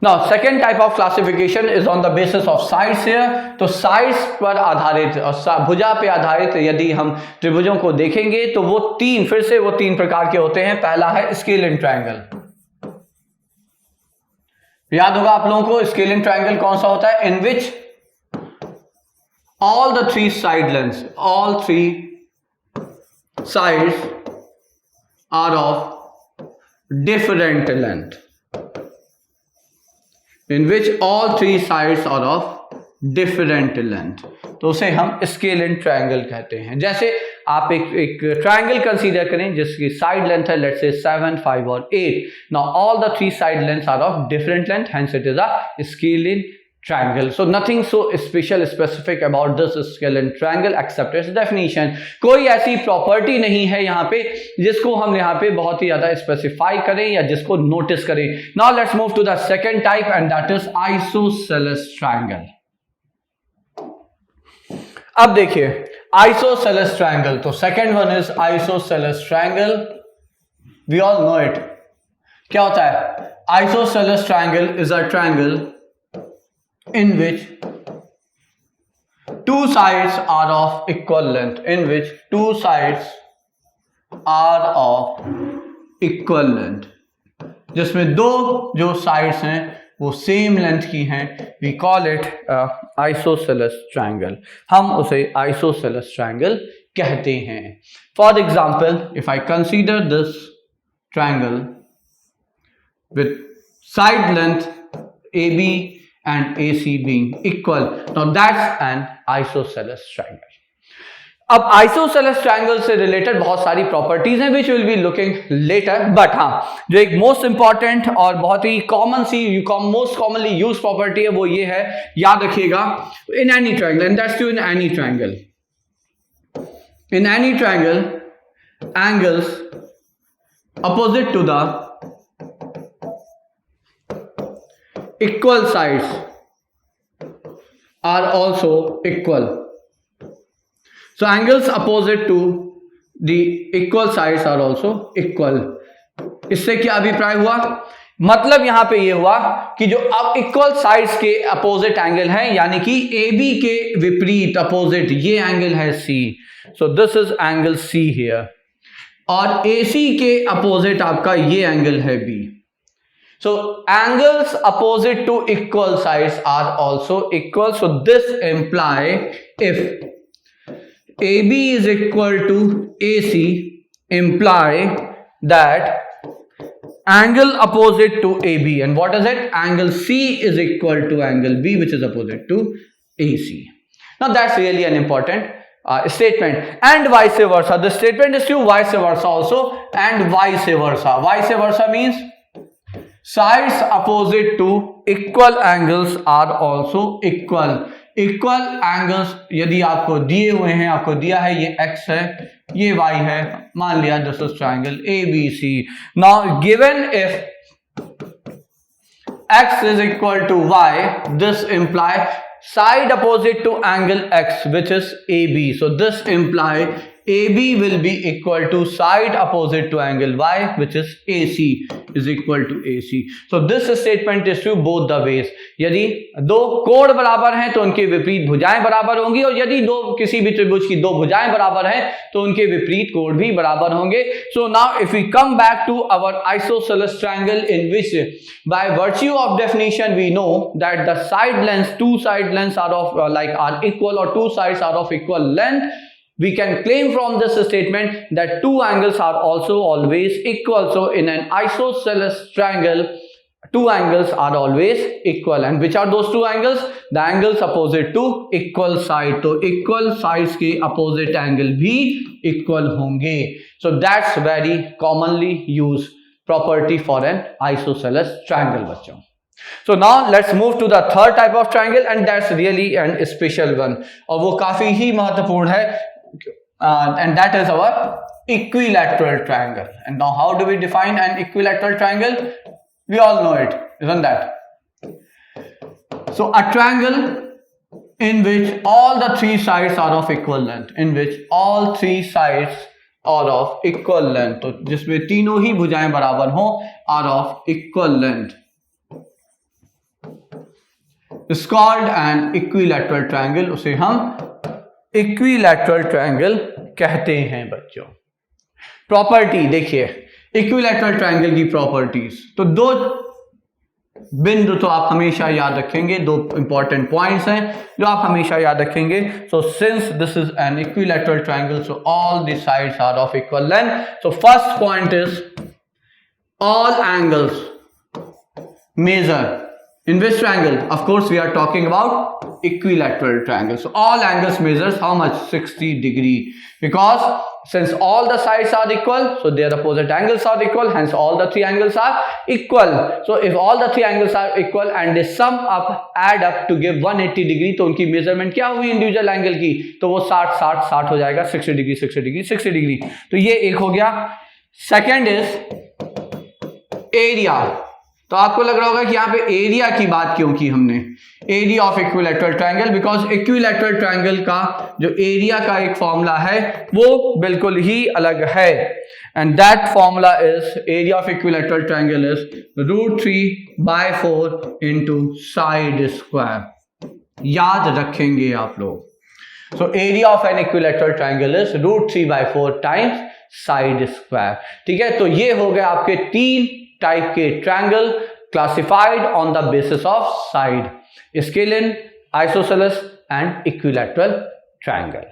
Now second type of classification is on the basis of sides here. तो sides पर आधारित और भुजा पे आधारित यदि हम त्रिभुजों को देखेंगे तो वो तीन प्रकार के होते हैं। पहला है स्केलिन ट्रायंगल। याद होगा आप लोगों को स्केलिन ट्रायंगल कौन सा होता है? इन विच all the three side lengths, all three sides are of different length, in which all three sides are of different length, तो उसे हम स्केलिन ट्रायंगल कहते हैं। जैसे आप एक ट्रायंगल कंसीडर करें जिसकी साइड लेंथ है लेट्स से 7, 5 और 8। Now all the three side lengths are of different length, hence it is a scalene triangle. So nothing so specific about this scalene triangle except its definition. कोई ऐसी property नहीं है यहाँ पे जिसको हम यहाँ पे बहुत ही ज्यादा स्पेसिफाई करें या जिसको नोटिस करें। Now let's move to the second type and that is isosceles triangle. अब देखिए isosceles triangle, तो second one is isosceles triangle. We all know it. क्या होता है? Isosceles triangle is a triangle in which two sides are of equal length, in which two sides are of equal length, जिसमें दो जो sides हैं वो same length की हैं। We call it isosceles triangle. हम उसे आइसोसेलेस ट्रायंगल कहते हैं। For example if I consider this triangle with side length AB and AC being equal, now that's an isosceles triangle. अब आइसोसेलेस ट्रायंगल से related बहुत सारी प्रॉपर्टीज हैं which will be looking later, but हाँ जो एक मोस्ट इंपॉर्टेंट और बहुत ही कॉमन सी मोस्ट कॉमनली यूज प्रॉपर्टी है वो ये है, याद रखिएगा, in any triangle, and that's too in any triangle, in any triangle angles opposite to the equal sides are also equal. So angles opposite to the equal sides are also equal. इससे क्या अभिप्राय हुआ? मतलब यहां पे ये हुआ कि जो अब इक्वल साइड्स के अपोजिट एंगल है, यानी कि AB के विपरीत अपोजिट ये एंगल है C, so this is angle C here, और AC के अपोजिट आपका ये एंगल है B. So angles opposite to equal sides are also equal. So this imply if AB is equal to AC, imply that angle opposite to AB, and what is it? Angle C is equal to angle B, which is opposite to AC. Now that's really an important statement, and vice versa. The statement is true vice versa also, and vice versa. Vice versa means sides opposite to equal angles are also equal. Equal angles यदि आपको दिए हुए हैं, आपको दिया है ये x है, ये y है, मान लिया this is triangle ABC. Now given if x is equal to y, this imply side opposite to angle x, which is AB. So this imply AB will be equal to side opposite to angle y, which is AC, is equal to AC. So this statement is true both the ways. यदि दो कोण बराबर हैं तो उनके विपरीत भुजाएं बराबर होंगी, और यदि किसी भी त्रिभुज की दो भुजाएं बराबर हैं तो उनके विपरीत कोण भी बराबर होंगे. So now if we come back to our isosceles triangle, in which by virtue of definition we know that the side lengths, two side lengths are of are equal, or two sides are of equal length, we can claim from this statement that two angles are also always equal. So in an isosceles triangle, two angles are always equal. And which are those two angles? The angles opposite to equal side. तो equal sides के opposite angle भी equal होंगे. So that's very commonly used property for an isosceles triangle बच्चों. So now let's move to the third type of triangle, and that's really an special one, और वो काफी ही महत्वपूर्ण है, and that is our equilateral triangle. And now how do we define an equilateral triangle? We all know it, isn't that? So a triangle in which all the three sides are of equal length, in which all three sides are of equal length, तो जिसमें तीनों ही भुजाएं बराबर हों, are of equal length. Is called an equilateral triangle, उसे हम equilateral triangle कहते हैं बच्चों। प्रॉपर्टी देखिए इक्विलैटरल ट्रायंगल की प्रॉपर्टीज, तो दो बिंदु तो आप हमेशा याद रखेंगे, दो इंपॉर्टेंट पॉइंट्स हैं जो आप हमेशा याद रखेंगे। So since this is an equilateral triangle, so all the sides are of equal length. So first point is all angles measure in which triangle? Of course we are talking about equilateral triangle. So all angles measures how much? 60 degree, because since all the sides are equal, so their opposite angles are equal, hence all the three angles are equal. So if all the three angles are equal and they sum up, add up to give 180 degree, तो उनकी measurement क्या हुई individual angle की? तो वो 60 हो जाएगा, 60 degree 60 degree 60 degree. तो ये एक हो गया। Second is area. तो आपको लग रहा होगा कि यहां पे एरिया की बात क्यों की हमने, area of equilateral triangle, because equilateral triangle का जो एरिया का एक फॉर्मूला है वो बिल्कुल ही अलग है, and that formula is area of equilateral triangle is √3/4 into side square. याद रखेंगे आप लोग। So area of an equilateral triangle is √3/4 times side square. ठीक है, तो ये हो गए आपके तीन टाइप के triangle classified on the basis of side, scalene, isosceles and equilateral triangle.